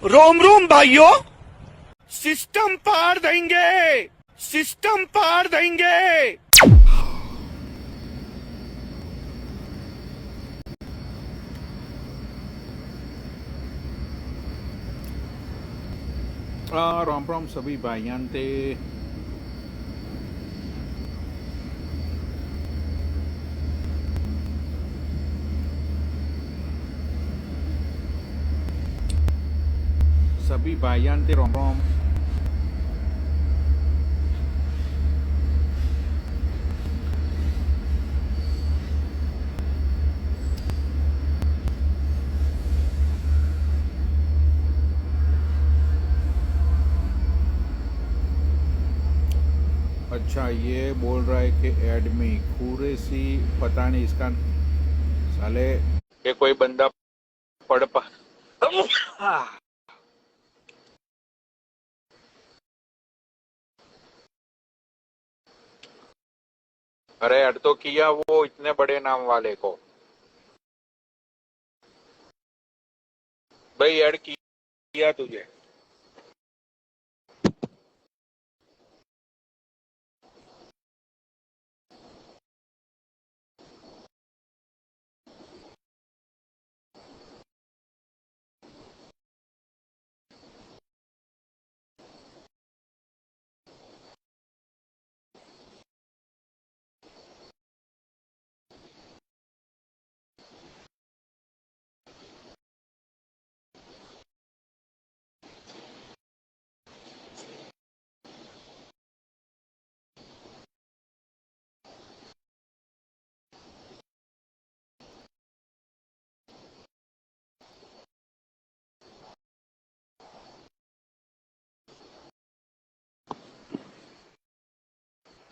रोम रोम भाइयों, सिस्टम पार देंगे, सिस्टम पार देंगे। राम राम सभी भाइयों ते सभी भाइयों ते राम राम। अच्छा, ये बोल रहा है कि एडमी कुरैशी, पता नहीं इसका साले ये कोई बंदा पढ़ पा। अरे ऐड तो किया वो इतने बड़े नाम वाले को, भाई ऐड किया तुझे।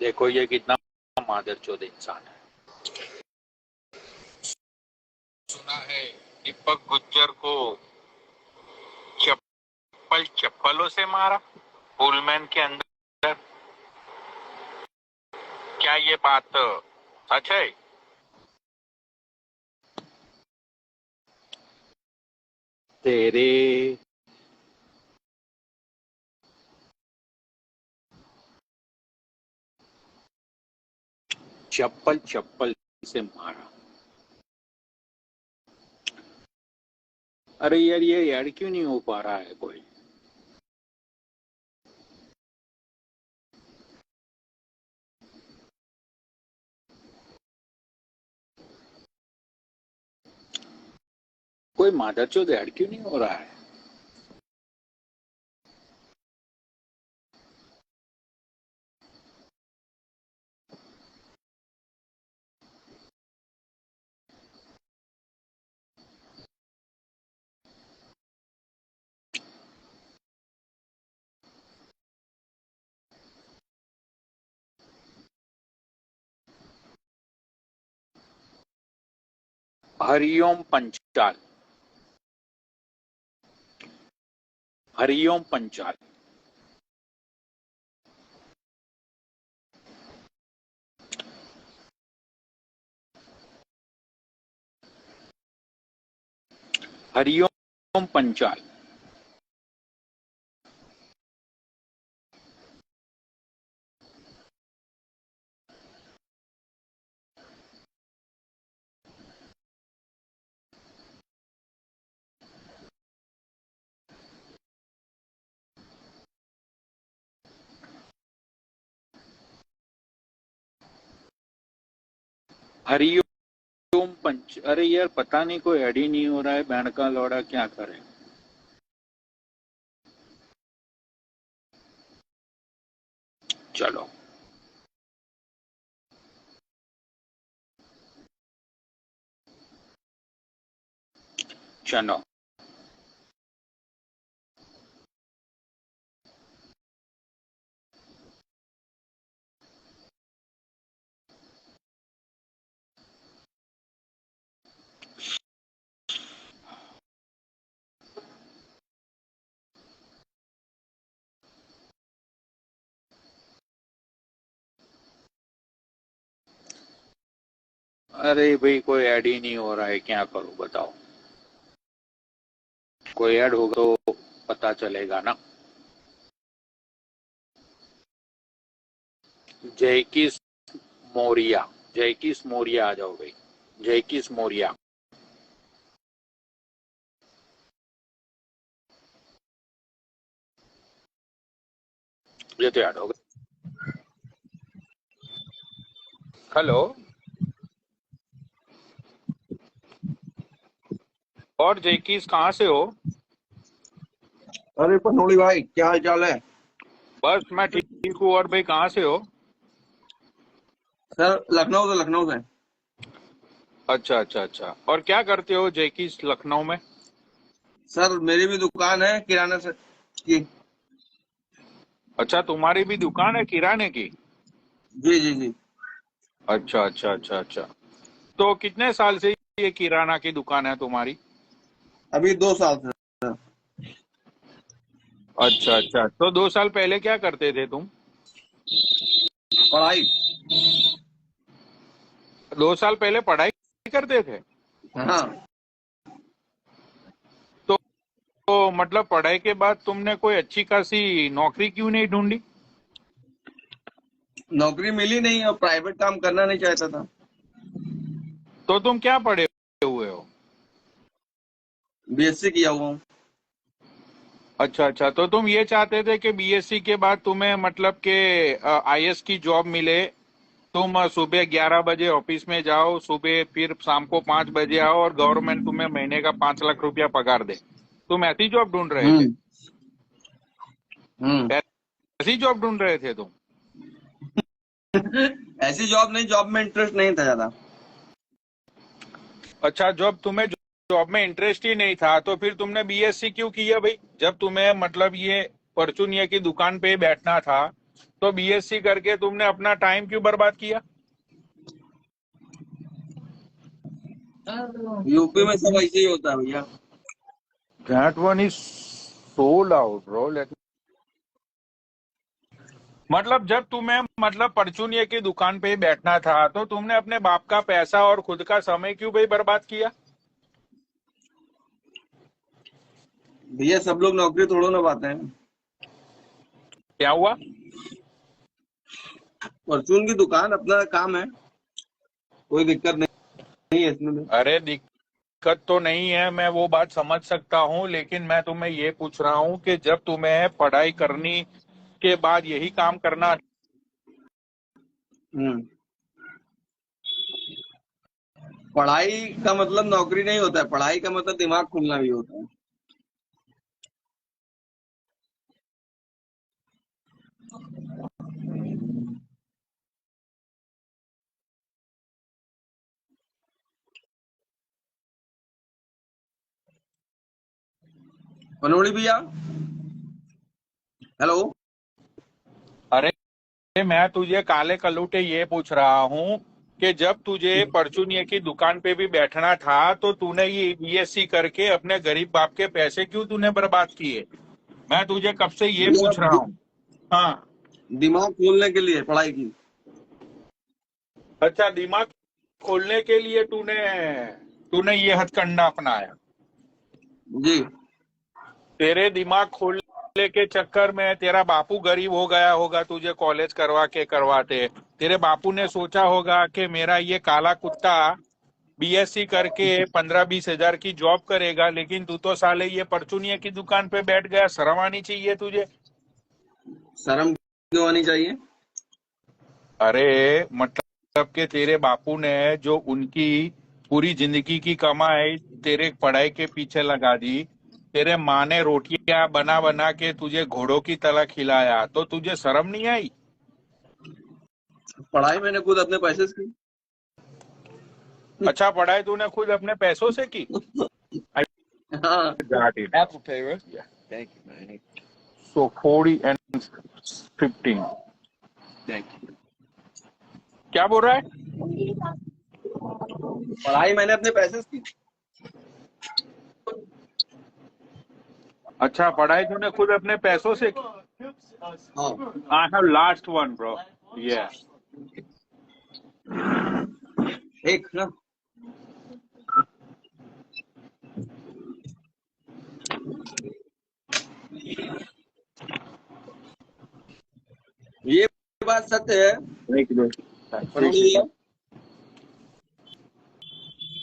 देखो ये कितना मादरचोद इंसान है। सुना है दीपक गुज्जर को चप्पल चप्पलों से मारा पुलमैन के अंदर, क्या ये बात सच है? तेरे चप्पल चप्पल से मारा। अरे यार ये ऐड क्यों नहीं हो पा रहा है? कोई मादरचोद ऐड क्यों नहीं हो रहा है? हरिओम पंचाल, हरिओम पंचाल। हरिओम पंचाल। हरिओम पंच। अरे यार पता नहीं कोई ऐड ही नहीं हो रहा है, बैंड का लौड़ा क्या करे। चलो चलो। अरे भाई कोई ऐड ही नहीं हो रहा है, क्या करूं बताओ। कोई ऐड होगा तो पता चलेगा ना। जयकिस मौर्या, जयकिस मौर्या आ जाओ भाई, जयकिस मौर्या। ये तो याद होगा। हेलो, और जयकिस कहाँ से हो? अरे पनोली भाई, क्या हाल चाल है? बस मैं ठीक हूँ। और भाई कहाँ से हो? सर लखनऊ से। अच्छा अच्छा अच्छा। और क्या करते हो जयकिस लखनऊ में? सर मेरी भी दुकान है किराना से की। अच्छा, तुम्हारी भी दुकान है किराने की? जी जी जी। अच्छा अच्छा अच्छा अच्छा। तो कितने साल से ये किराना की दुकान है तुम्हारी? अभी 2 साल से। सर, अच्छा अच्छा। तो 2 साल पहले क्या करते थे तुम? पढ़ाई। 2 साल पहले पढ़ाई करते थे? हाँ। तो, तो मतलब पढ़ाई के बाद तुमने कोई अच्छी खासी नौकरी क्यों नहीं ढूंढी? नौकरी मिली नहीं और प्राइवेट काम करना नहीं चाहता था। तो तुम क्या पढ़े हुए हो? बीएससी किया हुआ हूँ। अच्छा अच्छा। तो तुम ये चाहते थे कि बीएससी के बाद तुम्हें मतलब के आईएएस की जॉब मिले, तुम सुबह 11 बजे ऑफिस में जाओ, सुबह फिर शाम को 5 बजे आओ और गवर्नमेंट तुम्हें महीने का 5 लाख रुपया पगार दे। तुम ऐसी जॉब ढूंढ रहे थे? हम्म हम्म। ऐसी जॉब ढूंढ रहे थे तुम? ऐसी जॉब नहीं, जॉब में इंटरेस्ट नहीं था ज्यादा। अच्छा, जॉब तुम्हें जॉब में इंटरेस्ट ही नहीं था तो फिर तुमने बीएससी क्यों किया भाई? जब तुम्हें मतलब ये परचूनिया की दुकान पे बैठना था तो बीएससी करके तुमने अपना टाइम क्यों बर्बाद किया? यूपी में सब ऐसे ही होता है भैया। That one is so loud, bro. मतलब जब तुम्हें मतलब परचूनिया की दुकान पे बैठना था तो तुमने अपने बाप का पैसा और खुद का समय क्यों भाई बर्बाद किया? भैया सब लोग नौकरी थोड़ो ना पाते हैं। क्या हुआ? परचून की दुकान अपना काम है, कोई दिक्कत नहीं है इसमें भी। अरे दिक्कत तो नहीं है, मैं वो बात समझ सकता हूँ, लेकिन मैं तुम्हें ये पूछ रहा हूँ कि जब तुम्हें पढ़ाई करनी के बाद यही काम करना। हम्म। पढ़ाई का मतलब नौकरी नहीं होता है, पढ़ाई का मतलब दिमाग खुलना भी होता है। पनोड़ी भैया, हेलो। अरे मैं तुझे काले कलूटे ये पूछ रहा हूँ कि जब तुझे परचूनिया की दुकान पे भी बैठना था तो तूने ये बीएससी करके अपने गरीब बाप के पैसे क्यों तूने बर्बाद किए? मैं तुझे कब से ये भैया पूछ रहा हूँ। हाँ। दिमाग खोलने के लिए पढ़ाई की। अच्छा, दिमाग खोलने के लिए तूने तूने ये हथकंडा अपनाया? जी। तेरे दिमाग खोलने के चक्कर में तेरा बापू गरीब हो गया होगा तुझे कॉलेज करवा के करवाते। तेरे बापू ने सोचा होगा कि मेरा ये काला कुत्ता बीएससी करके 15-20 हजार की जॉब करेगा, लेकिन तू तो साले ये परचूनिया की दुकान पे बैठ गया। शर्म आनी चाहिए तुझे। शर्म क्यों आनी चाहिए? अरे मतलब कि तेरे बापू ने जो उनकी पूरी जिंदगी की कमाई तेरे पढ़ाई के पीछे लगा दी, तेरे माँ ने रोटियां बना बना के तुझे घोड़ों की तरह खिलाया, तो तुझे शर्म नहीं आई? पढ़ाई मैंने खुद अपने पैसे से की। अच्छा, पढ़ाई तूने खुद अपने पैसों से की? I हाँ। got it. Apple Pay, right? Yeah. Thank you, man. So 40 and 15. Thank you. क्या बोल रहा है? पढ़ाई मैंने अपने पैसे से की। अच्छा, पढ़ाई तूने खुद अपने पैसों से की? हाँ। I have last one, bro. Yeah. एक ना। ये बात सत्य है। मनोड़ी भैया,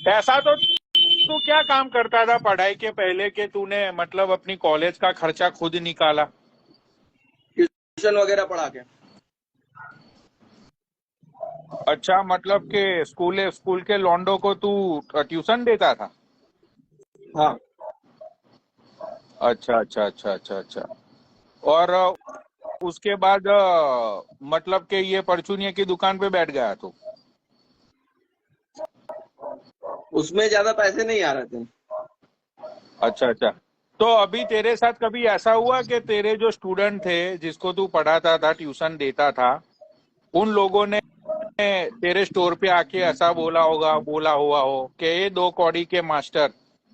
ऐसा तो तू क्या काम करता था पढ़ाई के पहले के तूने मतलब अपनी कॉलेज का खर्चा खुद निकाला? ट्यूशन वगैरह पढ़ा के। अच्छा, मतलब के स्कूल के लौंडो को तू ट्यूशन देता था? हाँ। अच्छा अच्छा अच्छा अच्छा अच्छा। और उसके बाद मतलब के ये परचूनिया की दुकान पे बैठ गया तू? उसमें ज्यादा पैसे नहीं आ रहे थे। अच्छा अच्छा। तो अभी तेरे साथ कभी ऐसा हुआ कि तेरे जो स्टूडेंट थे जिसको तू पढ़ाता था, ट्यूशन देता था, उन लोगों ने तेरे स्टोर पे आके ऐसा बोला हुआ हो कि ये 2 कौड़ी के मास्टर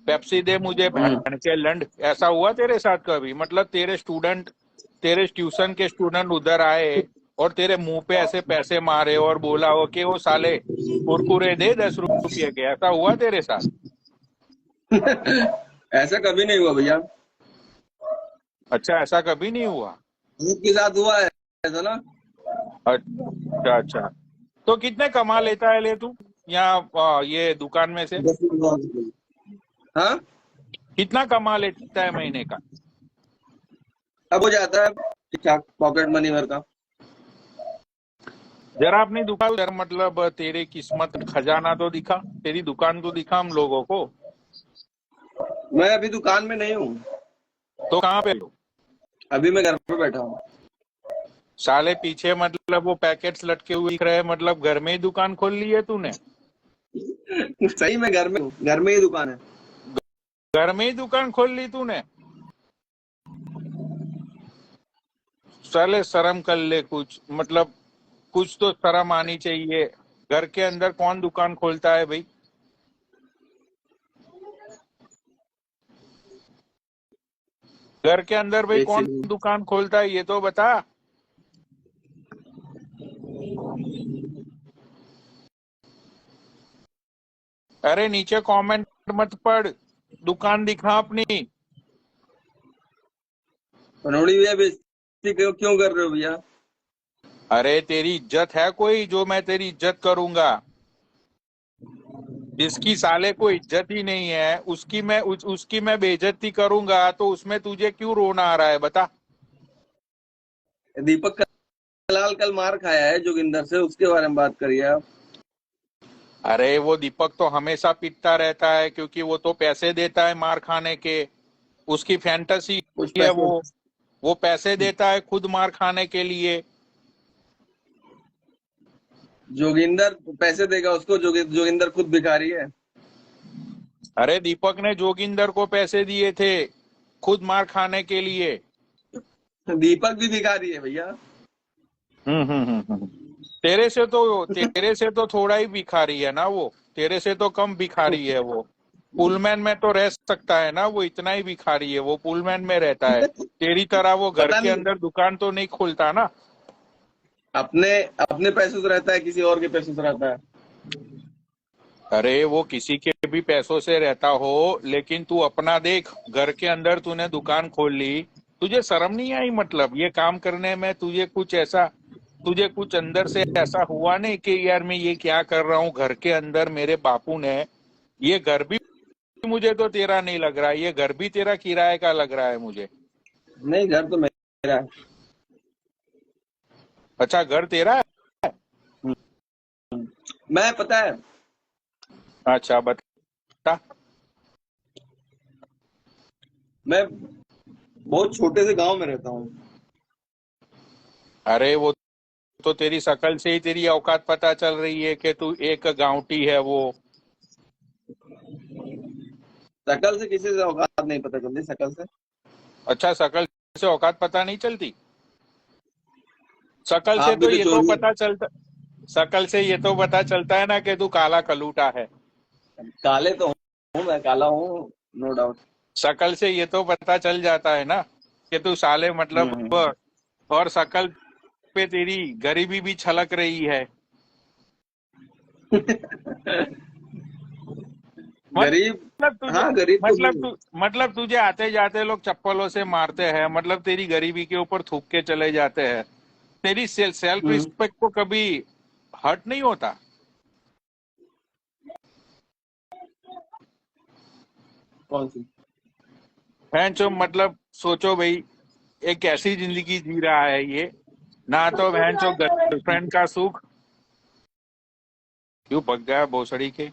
पेप्सी दे मुझे भैंस के लंड? ऐसा हुआ तेरे साथ कभी? मतलब तेरे ट्यूशन के स्टूडेंट उधर आए और तेरे मुंह पे ऐसे पैसे मारे और बोला हो कि वो साले कुरकुरे दे 10 रुपये के? ऐसा हुआ तेरे साथ? ऐसा कभी नहीं हुआ भैया। अच्छा, ऐसा कभी नहीं हुआ? आपके साथ हुआ है ऐसा ना? अच्छा अच्छा। तो कितने कमा लेता है ले तू यहाँ ये दुकान में से? 10 रुपये। हाँ, कितना कमा लेता है महीने का? अब हो जाता है ठीक ठाक, पॉकेट मनी भर का। जरा अपनी दुकान जरा मतलब तेरी किस्मत खजाना तो दिखा, तेरी दुकान तो दिखा हम लोगों को। मैं अभी दुकान में नहीं हूँ। तो कहाँ पे हो? अभी मैं घर पे बैठा हूँ। साले पीछे मतलब वो पैकेट्स लटके हुए दिख रहे हैं, मतलब घर में ही दुकान खोल ली है तूने? सही में घर में हूँ, घर में ही दुकान है। घर में ही दुकान खोल ली तूने? साले शर्म कर ले कुछ, मतलब कुछ तो शर्म आनी चाहिए। घर के अंदर कौन दुकान खोलता है भाई? घर के अंदर भाई एक कौन सेकंड। दुकान खोलता है ये तो बता। अरे नीचे कमेंट मत पढ़, दुकान दिखा अपनी। मनोड़ी भैया, बेइज्जती क्यों क्यों कर रहे हो भैया? अरे तेरी इज्जत है कोई जो मैं तेरी इज्जत करूंगा? जिसकी साले को इज्जत ही नहीं है उसकी मैं बेइज्जती करूंगा, तो उसमें तुझे क्यों रोना आ रहा है बता? दीपक कलाल कल मार खाया है जोगिंदर से, उसके बारे में बात करिए आप। अरे वो दीपक तो हमेशा पिटता रहता है क्योंकि वो तो पैसे देता है मार खाने के। उसकी फैंटेसी कुछ है पैसे। वो पैसे देता है खुद मार खाने के लिए। जोगिंदर पैसे देगा उसको? जोगिंदर खुद भिखारी है। अरे दीपक ने जोगिंदर को पैसे दिए थे खुद मार खाने के लिए। दीपक भी भिखारी है भैया। हम्म। तेरे से तो थोड़ा ही भिखारी है ना वो, तेरे से तो कम भिखारी है वो। पुलमैन में तो रह सकता है ना वो, इतना ही भिखारी है वो, पुलमैन में रहता है। तेरी तरह वो घर पता के नहीं, अंदर दुकान तो नहीं खोलता ना। अपने अपने पैसों से रहता है, किसी और के पैसों से रहता है? अरे वो किसी के भी पैसों से रहता हो, लेकिन तू अपना देख, घर के अंदर तूने दुकान खोल ली, तुझे शर्म नहीं आई? मतलब ये काम करने में तुझे कुछ अंदर से ऐसा हुआ नहीं कि यार मैं ये क्या कर रहा हूँ घर के अंदर? मेरे बापू ने ये घर भी मुझे तो तेरा नहीं लग रहा है, ये घर भी तेरा किराए का लग रहा है मुझे। नहीं, घर तो मेरा है। अच्छा, घर तेरा है? मैं, पता है, अच्छा बता। मैं बहुत छोटे से गांव में रहता हूँ। अरे वो तो तेरी शकल से ही तेरी औकात पता चल रही है कि तू एक गांवटी है वो। शकल से किसी से औकात नहीं पता चलती, शकल से। अच्छा, शकल से औकात पता नहीं चलती? शकल से आप भी तो तो ये तो चोरी। पता चलता शकल से ये तो पता चलता है ना कि तू काला कलूटा है। काले तो हूँ, मैं काला हूँ, नो डाउट। शकल से ये तो पता चल जाता है ना कि तू साले मतलब, हम्म। और शकल पे तेरी गरीबी भी छलक रही है। गरीब, मतलब तुझे हाँ गरीब तो मतलब नहीं हूँ। मतलब तुझे आते जाते लोग चप्पलों से मारते हैं, मतलब तेरी गरीबी के ऊपर थूक के चले जाते हैं, तेरी सेल्फ हम्म, रिस्पेक्ट को कभी हर्ट नहीं होता? कौन सी? भैंचो मतलब सोचो भाई, एक ऐसी जिंदगी जी रहा है ये, ना तो भैंचो गर्लफ्रेंड का सुख। क्यों भग गया भोसड़ी के?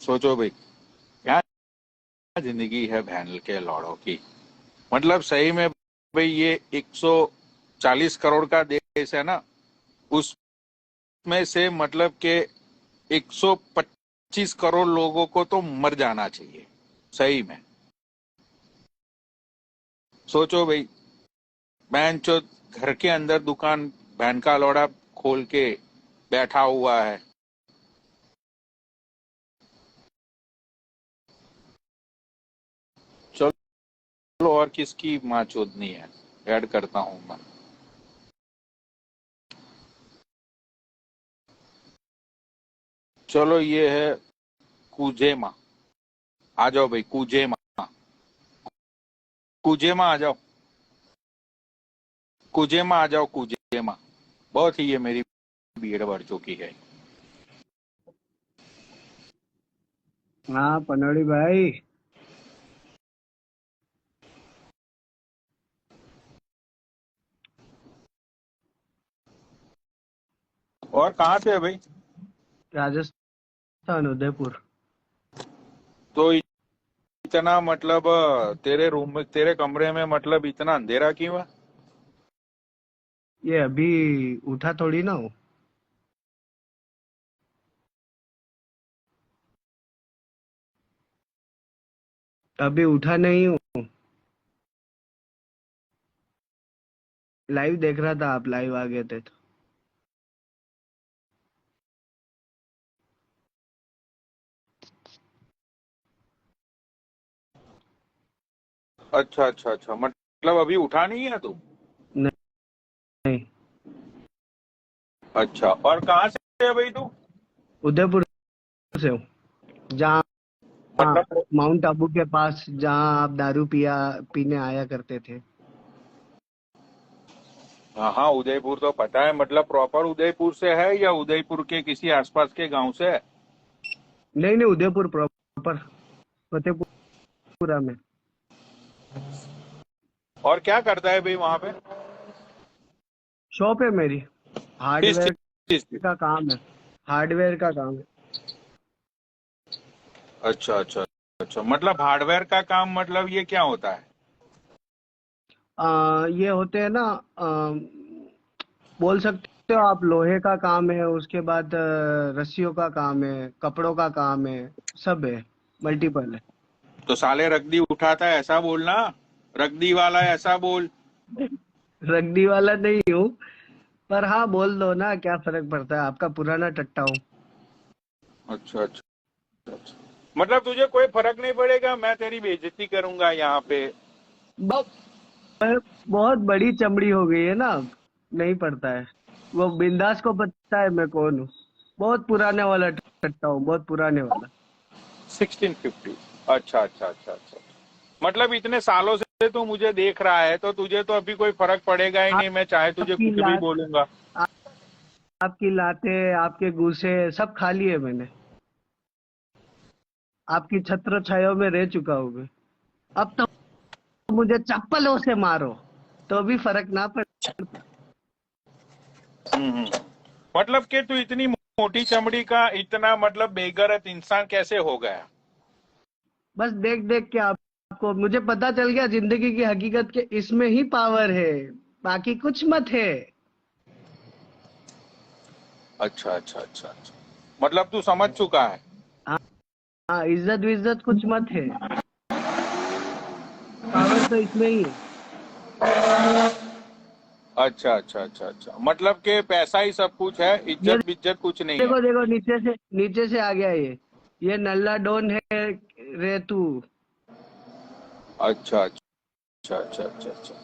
सोचो भाई, क्या जिंदगी है बहन के लौड़ों की। मतलब सही में भाई, ये 140 करोड़ का देश है ना, उसमें से मतलब के 125 करोड़ लोगों को तो मर जाना चाहिए सही में। सोचो भाई, बहन चो घर के अंदर दुकान बहन का लौड़ा खोल के बैठा हुआ है। चलो, और किसकी माँ चोदनी है, ऐड करता हूं मैं। चलो ये है कुजेमा। आ जाओ भाई कुजेमा, कुजेमा आ जाओ, कुजेमा आ जाओ, कुजेमा। बहुत ही ये मेरी भीड़ बढ़ चुकी है। हाँ पनौड़ी भाई। और कहाँ से है भाई? राजस्थान उदयपुर। तो इतना मतलब तेरे रूम में, तेरे कमरे में मतलब इतना अंधेरा क्यों है? ये अभी उठा थोड़ी ना हो। अभी उठा नहीं हूँ। लाइव देख रहा था, आप लाइव आ गए थे तो। अच्छा अच्छा अच्छा, मतलब अभी उठा नहीं है तू? नहीं, अच्छा, और कहाँ से है भाई तू? उदयपुर से हूँ, जहाँ मतलब माउंट आबू के पास, जहाँ आप दारू पिया पीने आया करते थे। हाँ हाँ, उदयपुर तो पता है, मतलब प्रॉपर उदयपुर से है या उदयपुर के किसी आसपास के गांव से है? नहीं नहीं, उदयपुर प्रॉपर, फतेहपुरा में। और क्या करता है भाई वहां पे? शॉप है मेरी, किस हार्डवेयर चीज की? का काम है। हार्डवेयर का काम है। अच्छा अच्छा अच्छा, मतलब हार्डवेयर का काम, मतलब ये क्या होता है? ये होते हैं ना, बोल सकते हो आप, लोहे का काम है, उसके बाद रस्सियों का काम है, कपड़ों का काम है, सब है, मल्टीपल है। तो साले रगड़ी उठाता है ऐसा बोलना, रगड़ी वाला है ऐसा बोल। रग्बी वाला नहीं हूँ, पर हाँ बोल दो ना, क्या फर्क पड़ता है, आपका पुराना टट्टा हूँ। अच्छा अच्छा अच्छा, मतलब तुझे कोई फर्क नहीं पड़ेगा, मैं तेरी बेइज्जती करूंगा यहाँ पे? बहुत बहुत बड़ी चमड़ी हो गई है ना अब, नहीं पड़ता है। वो बिंदास को पता है मैं कौन हूँ। बहुत पुराने वाला टट्टा हूँ, बहुत पुराने वाला। 1650। अच्छा अच्छा अच्छा अच्छा, मतलब इतने सालों से तू मुझे देख रहा है तो तुझे तो अभी कोई फर्क पड़ेगा ही आप, नहीं, मैं चाहे तुझे आपकी कुछ भी लात बोलूंगा। आ- आपकी लातें, आपके गुस्से सब खा लिए मैंने। आपकी छत्र छाया में रह चुका हूँ मैं। अब तो मुझे चप्पलों से मारो तो भी फर्क ना पड़ता। हम्म। मतलब कि तू इतनी मोटी चमड़ी का इतना मतलब बेगैरत इंसान कैसे हो गया? बस देख देख के आपको मुझे पता चल गया, जिंदगी की हकीकत के इसमें ही पावर है, बाकी कुछ मत है। अच्छा अच्छा अच्छा अच्छा, मतलब तू समझ चुका है। हाँ हाँ, इज्जत विज्जत कुछ मत है, पावर तो इसमें ही है। अच्छा अच्छा अच्छा अच्छा, मतलब कि पैसा ही सब कुछ है, ये इज्जत बिज्जत कुछ नहीं है। देखो देखो, नीचे से आ गया ये नल्ला डॉन है रे तू। अच्छा अच्छा अच्छा अच्छा अच्छा अच्छा,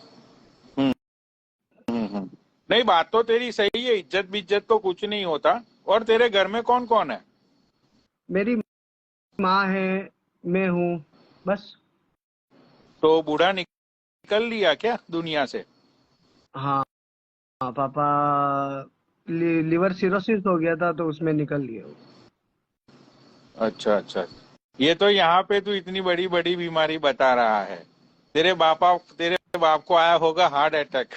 नहीं, बात तो तेरी सही है, इज्जत बिज्जत तो कुछ नहीं होता। और तेरे घर में कौन कौन है? मेरी माँ है, मैं हूँ, बस। तो बूढ़ा निकल लिया क्या दुनिया से? हाँ, हाँ पापा लिवर सिरोसिस हो गया था तो उसमें निकल लिए वो। अच्छा अच्छा। ये तो यहाँ पे तू इतनी बड़ी बड़ी बीमारी बता रहा है। तेरे बाप को आया होगा हार्ट अटैक।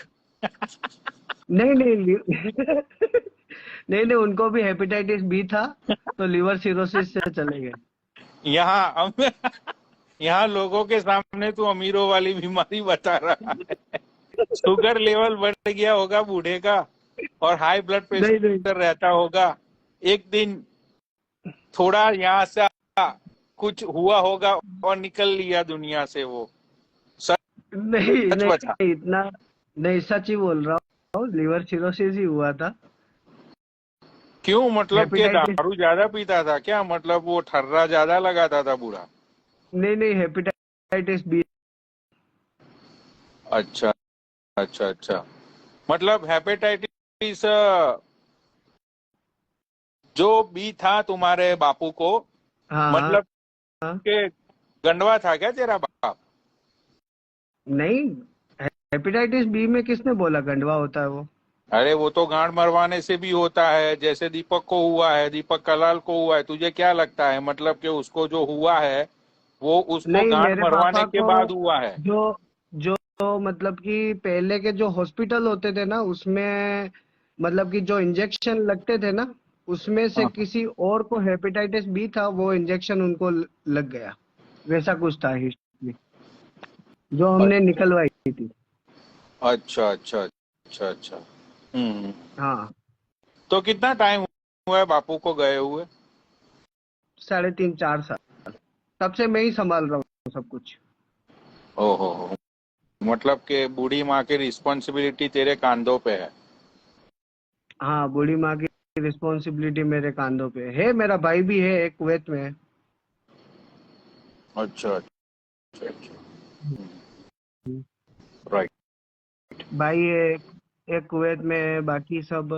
नहीं नहीं नहीं नहीं, उनको भी हेपेटाइटिस बी था तो लिवर सिरोसिस से चले गए। यहाँ यहाँ लोगों के सामने तू अमीरों वाली बीमारी बता रहा है। शुगर लेवल बढ़ गया होगा बूढ़े का, और हाई ब्लड नहीं नहीं प्रेशर रहता होगा। एक दिन थोड़ा यहाँ से कुछ हुआ होगा और निकल लिया दुनिया से वो। सच नहीं सच बता। नहीं, इतना नहीं, सच ही बोल रहा हूँ, लिवर सिरोसिस ही हुआ था। क्यों, मतलब के हेपेटाइटिस, दारू ज्यादा पीता था क्या? मतलब वो ठर्रा ज्यादा लगाता था बूढ़ा? नहीं नहीं, हेपेटाइटिस बी। अच्छा अच्छा अच्छा। मतलब हेपेटाइटिस जो बी था तुम्हारे बापू को, हाँ मतलब हाँ। के गंडवा था क्या तेरा बाप? नहीं, हेपेटाइटिस बी में किसने बोला गंडवा होता है वो? अरे वो तो गांड मरवाने से भी होता है, जैसे दीपक को हुआ है, दीपक कलाल को हुआ है। तुझे क्या लगता है, मतलब कि उसको जो हुआ है वो उसको नहीं, गांड मेरे मरवाने पापा के को बाद हुआ है? जो जो मतलब कि पहले के जो हॉस्पिटल होते थे ना, उसमें मतलब कि जो इंजेक्शन लगते थे ना, उसमें से हाँ। किसी और को हेपेटाइटिस बी था, वो इंजेक्शन उनको लग गया। वैसा कुछ था हिस्ट्री जो हमने निकलवाई थी। अच्छा अच्छा अच्छा अच्छा। हम्म। हाँ, तो कितना टाइम हुआ है बापू को गए हुए? 3.5 4 साल। तब से मैं ही संभाल रहा हूँ सब कुछ। ओहो। मतलब कि बूढ़ी माँ की रिस्पॉन्सिबिलिटी तेरे कांधों पे है। हाँ, बूढ़ी माँ की रिस्पॉन्सिबिलिटी मेरे कांधों पे है। मेरा भाई भी है, एक कुवैत में है। अच्छा अच्छा अच्छा। राइट। भाई है, एक कुवैत में है, बाकी सब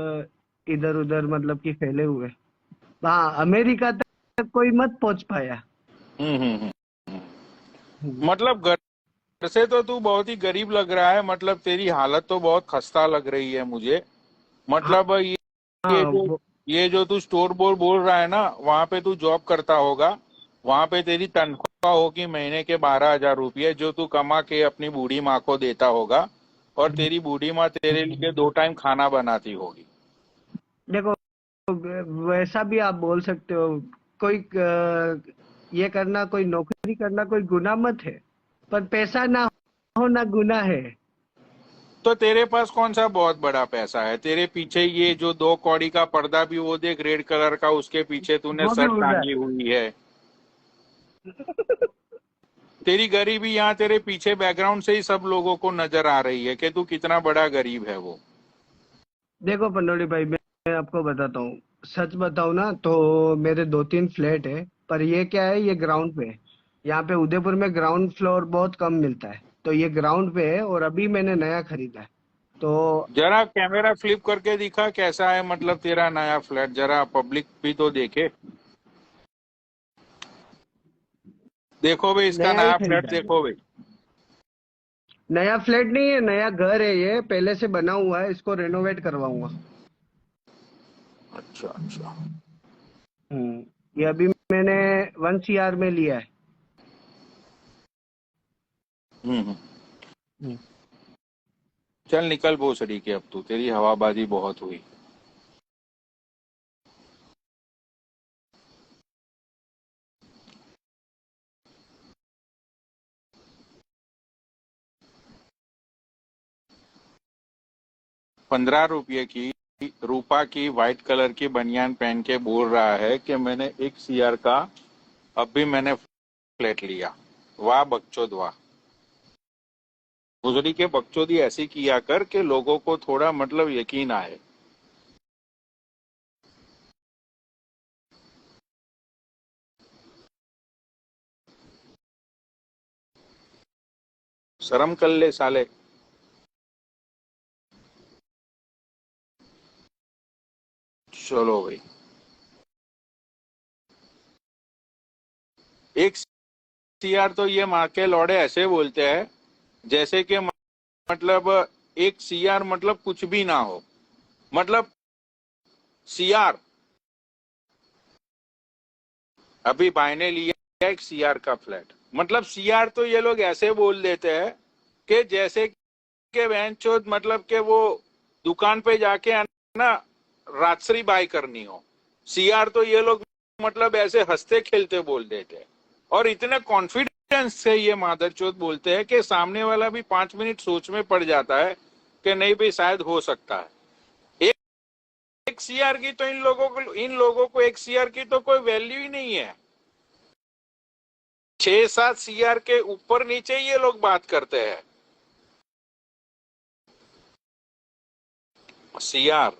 इधर उधर मतलब कि फैले हुए। हाँ, अमेरिका तक कोई मत पहुंच पाया। हम्म हम्म हम्म। हम्म। मतलब घर से तो तू बहुत ही गरीब लग रहा है, मतलब तेरी हालत तो बहुत खस्ता लग रही है मुझे। हाँ मतलब ये हाँ, जो ये जो तू स्टोर बोल रहा है ना, वहां पे तू जॉब करता होगा। वहां पे तेरी तनख्वाह होगी महीने के 12,000 रुपये, जो तू कमा के अपनी बूढ़ी माँ को देता होगा। और तेरी बूढ़ी माँ तेरे लिए 2 टाइम खाना बनाती होगी। देखो, वैसा भी आप बोल सकते हो। कोई ये करना, कोई नौकरी करना कोई गुनाह मत है, पर पैसा ना होना गुनाह है। तो तेरे पास कौन सा बहुत बड़ा पैसा है? तेरे पीछे ये जो 2 कौड़ी का पर्दा भी वो देख, रेड कलर का, उसके पीछे तूने वो भी शर्ट उड़ रहा टांगी हुई है। तेरी गरीबी यहाँ तेरे पीछे बैकग्राउंड से ही सब लोगों को नजर आ रही है कि तू कितना बड़ा गरीब है वो। देखो पनोली भाई, मैं आपको बताता हूँ, सच बताऊँ ना तो मेरे 2 3 फ्लैट है, पर ये क्या है, ये ग्राउंड पे है। यहाँ पे उदयपुर में ग्राउंड फ्लोर बहुत कम मिलता है, तो ये ग्राउंड पे है और अभी मैंने नया खरीदा है। तो जरा कैमरा फ्लिप करके दिखा कैसा है, मतलब तेरा नया फ्लैट, जरा पब्लिक भी तो देखे। देखो भाई, इसका नया ही नया फ्लैट खरीदा है। देखो भाई। नया फ्लैट नहीं है, नया घर है, ये पहले से बना हुआ है, इसको रेनोवेट करवाऊंगा। अच्छा अच्छा। ये अभी मैंने 1 CR में लिया है। हम्म। हम्म। चल निकल भोसड़ी के, अब तू, तेरी हवाबाजी बहुत हुई। 15 रुपये की रूपा की व्हाइट कलर की बनियान पहन के बोल रहा है कि मैंने 1 CR का, अब भी मैंने फ्लैट लिया। वाह बकचोद वाह। भोसड़ी के बकचोदी ऐसी किया कर कि लोगों को थोड़ा मतलब यकीन आए। शर्म कर ले साले। चलो भाई, एक सीआर तो ये माँ के लौड़े ऐसे बोलते हैं जैसे कि मतलब एक सीआर मतलब कुछ भी ना हो। मतलब सीआर, अभी भाई ने लिया एक सीआर का फ्लैट, मतलब सीआर तो ये लोग ऐसे बोल देते हैं कि जैसे कि बहन चोद मतलब कि वो दुकान पे जाके ना राजश्री बाई करनी हो। सीआर तो ये लोग मतलब ऐसे हंसते खेलते बोल देते हैं और इतने कॉन्फिडेंस से ये मादरचोद बोलते हैं कि सामने वाला भी 5 मिनट सोच में पड़ जाता है कि नहीं भाई शायद हो सकता है। एक सीआर की तो इन लोगों को एक सीआर की तो कोई वैल्यू ही नहीं है। 6-7 सीआर के ऊपर नीचे ये लोग बात करते हैं। सीआर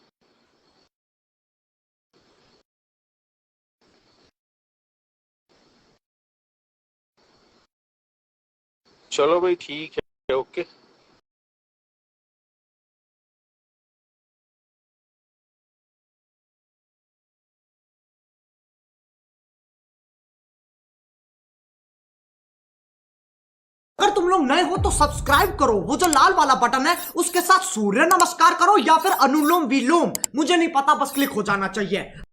चलो भाई ठीक है, ओके। अगर तुम लोग नए हो तो सब्सक्राइब करो, वो जो लाल वाला बटन है उसके साथ सूर्य नमस्कार करो या फिर अनुलोम विलोम, मुझे नहीं पता, बस क्लिक हो जाना चाहिए।